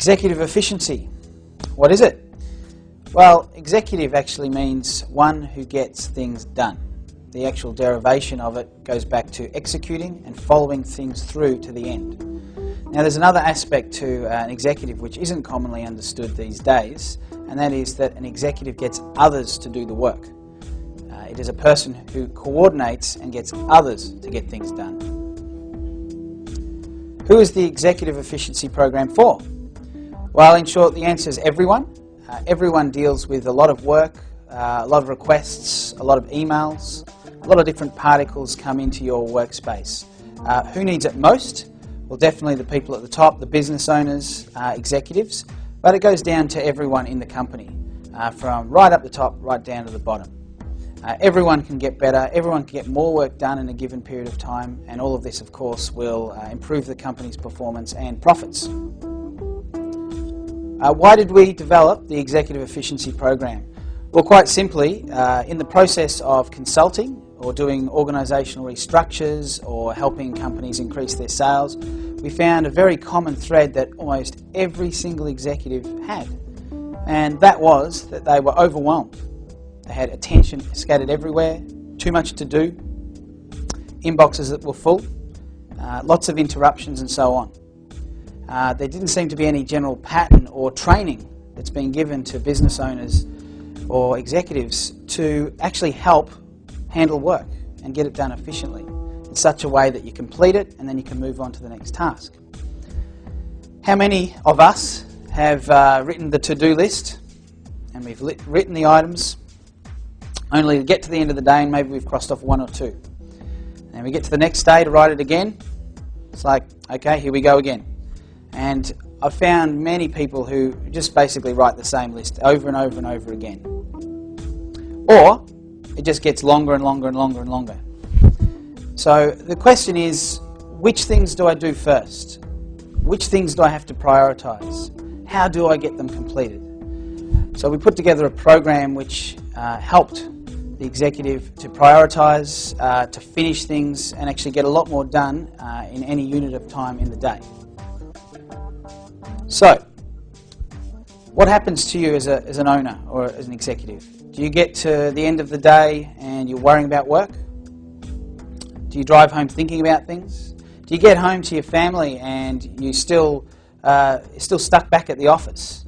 Executive efficiency. What is it? Well, executive actually means one who gets things done. The actual derivation of it goes back to executing and following things through to the end. Now there's another aspect to an executive which isn't commonly understood these days, and that is that an executive gets others to do the work. It is a person who coordinates and gets others to get things done. Who is the executive efficiency program for? Well, in short, the answer is everyone. Everyone deals with a lot of work, a lot of requests, a lot of emails, a lot of different particles come into your workspace. Who needs it most? Well, definitely the people at the top, the business owners, executives, but it goes down to everyone in the company, from right up the top, right down to the bottom. Everyone can get better, everyone can get more work done in a given period of time, and all of this, of course, will improve the company's performance and profits. Why did we develop the Executive Efficiency Program? Well, quite simply, in the process of consulting or doing organisational restructures or helping companies increase their sales, we found a very common thread that almost every single executive had, and that was that they were overwhelmed. They had attention scattered everywhere, too much to do, inboxes that were full, lots of interruptions and so on. There didn't seem to be any general pattern or training that's been given to business owners or executives to actually help handle work and get it done efficiently in such a way that you complete it and then you can move on to the next task. How many of us have written the to-do list and we've written the items only to get to the end of the day and maybe we've crossed off one or two? And we get to the next day to write it again. It's like, okay, here we go again. And I've found many people who just basically write the same list over and over and over again. Or it just gets longer and longer and longer and longer. So the question is, which things do I do first? Which things do I have to prioritise? How do I get them completed? So we put together a program which helped the executive to prioritise, to finish things and actually get a lot more done in any unit of time in the day. So, what happens to you as an owner or as an executive? Do you get to the end of the day and you're worrying about work? Do you drive home thinking about things? Do you get home to your family and you're still stuck back at the office?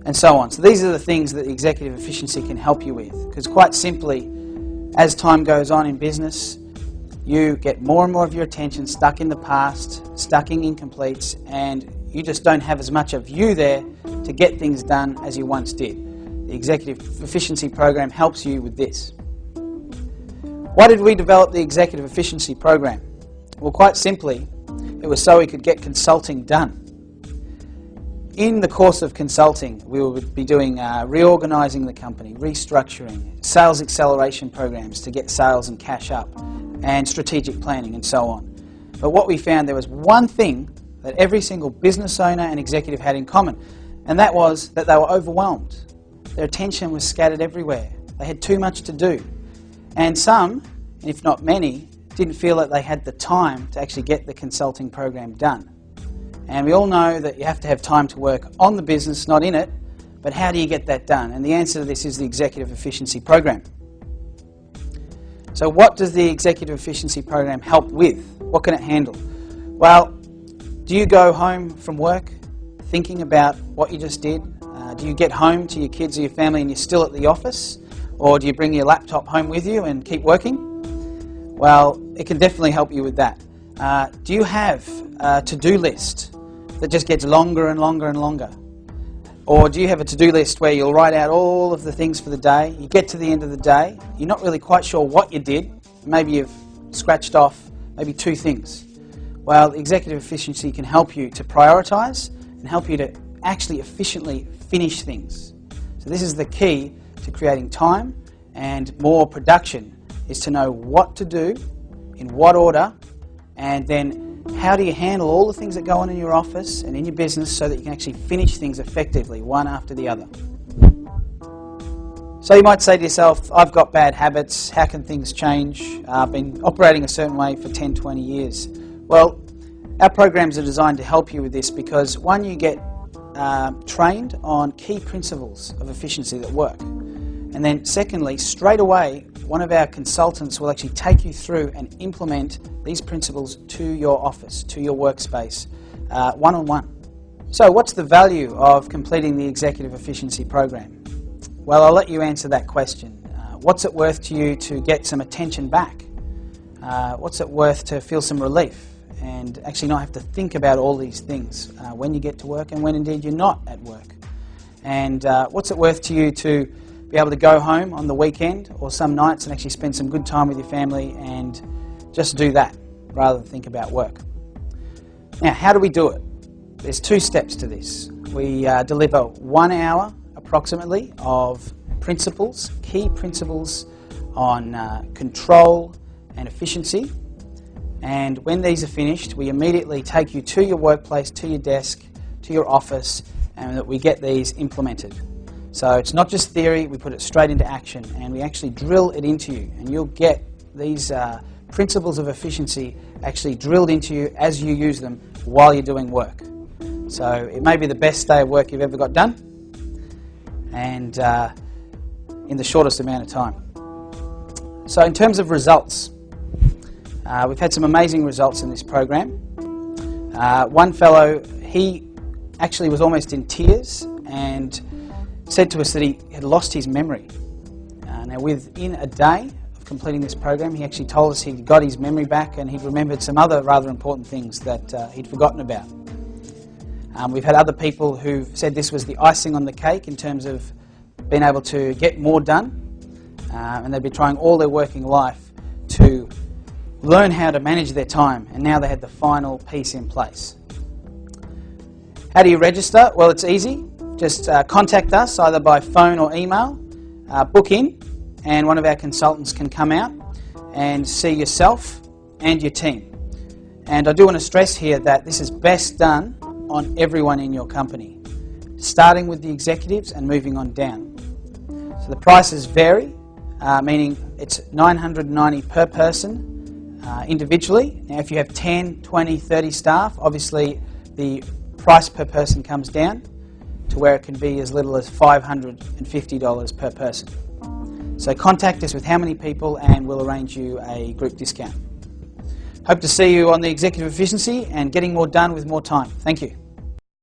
And so on. So these are the things that executive efficiency can help you with. Because quite simply, as time goes on in business, you get more and more of your attention stuck in the past, stuck in incompletes, and you just don't have as much of you there to get things done as you once did. The Executive Efficiency Program helps you with this. Why did we develop the Executive Efficiency Program? Well, quite simply, it was so we could get consulting done. In the course of consulting, we will be doing reorganising the company, restructuring, sales acceleration programs to get sales and cash up, and strategic planning and so on. But what we found, there was one thing that every single business owner and executive had in common, and that was that they were overwhelmed. Their attention was scattered everywhere. They had too much to do. And some, if not many, didn't feel that they had the time to actually get the consulting program done. And we all know that you have to have time to work on the business, not in it, but how do you get that done? And the answer to this is the Executive Efficiency Program. So what does the Executive Efficiency Program help with? What can it handle? Well, do you go home from work thinking about what you just did? Do you get home to your kids or your family and you're still at the office? Or do you bring your laptop home with you and keep working? Well, it can definitely help you with that. Do you have a to-do list that just gets longer and longer and longer? Or do you have a to-do list where you'll write out all of the things for the day, you get to the end of the day, you're not really quite sure what you did, maybe you've scratched off maybe 2 things. Well, executive efficiency can help you to prioritise and help you to actually efficiently finish things. So this is the key to creating time and more production, is to know what to do, in what order, and then how do you handle all the things that go on in your office and in your business so that you can actually finish things effectively, one after the other. So you might say to yourself, I've got bad habits, how can things change? I've been operating a certain way for 10, 20 years. Well, Our programs are designed to help you with this because, one, you get trained on key principles of efficiency that work. And then secondly, straight away, one of our consultants will actually take you through and implement these principles to your office, to your workspace, one-on-one. So what's the value of completing the Executive Efficiency Program? Well, I'll let you answer that question. What's it worth to you to get some attention back? What's it worth to feel some relief and actually not have to think about all these things when you get to work and when indeed you're not at work? And what's it worth to you to be able to go home on the weekend or some nights and actually spend some good time with your family and just do that rather than think about work? Now, how do we do it? There's 2 steps to this. We deliver 1 hour approximately of principles, key principles on control and efficiency. And when these are finished, we immediately take you to your workplace, to your desk, to your office, and that we get these implemented. So it's not just theory, we put it straight into action and we actually drill it into you, and you'll get these principles of efficiency actually drilled into you as you use them while you're doing work. So it may be the best day of work you've ever got done, and in the shortest amount of time. So in terms of results, we've had some amazing results in this program. One fellow, he actually was almost in tears and said to us that he had lost his memory. Now within a day of completing this program, he actually told us he'd got his memory back and he'd remembered some other rather important things that he'd forgotten about. We've had other people who've said this was the icing on the cake in terms of being able to get more done, and they'd been trying all their working life to learn how to manage their time, and now they had the final piece in place. How do you register? Well, it's easy. Just contact us either by phone or email, book in, and one of our consultants can come out and see yourself and your team. And I do want to stress here that this is best done on everyone in your company, starting with the executives and moving on down. So the prices vary, meaning it's $990 per person individually. Now if you have 10, 20, 30 staff, obviously the price per person comes down to where it can be as little as $550 per person. So contact us with how many people and we'll arrange you a group discount. Hope to see you on the Executive Efficiency and getting more done with more time. Thank you.